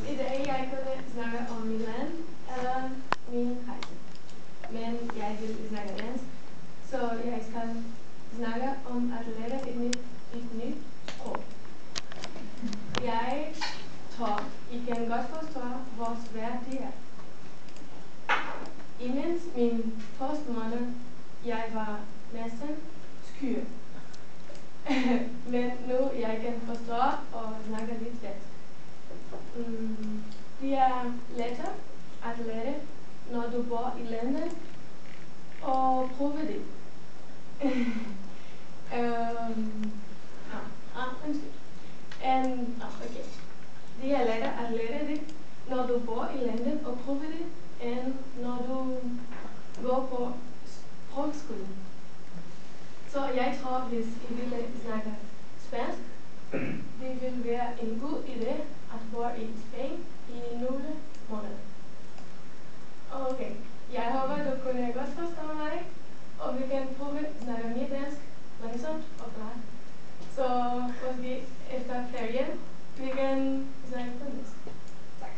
I dag jeg kunne snakke om min land eller min rejse. Men jeg vil snakke dansk, så jeg skal snakke om at lære et nyt sprog. Jeg tror, I kan godt forstå, hvor svært det er. Imens min første måned, jeg var næsten skyr. Men nu jeg kan forstå og snakke lidt dansk. Det er lettere at lære, når du bor i landet og prøver det. Okay. Det er lettere at lære det, når du bor i landet og prøver det, end når du går på sprogskole. Så jeg tror, hvis I vil snakke spansk, det vil være en god idé at bo i Spanien i nogle måneder. Okay, jeg håber, du kunne godt forstå mig, og vi kan prøve at snakke mere dansk, langsomt og klart. Så måske efter ferien, vi kan snakke på dansk. Tak.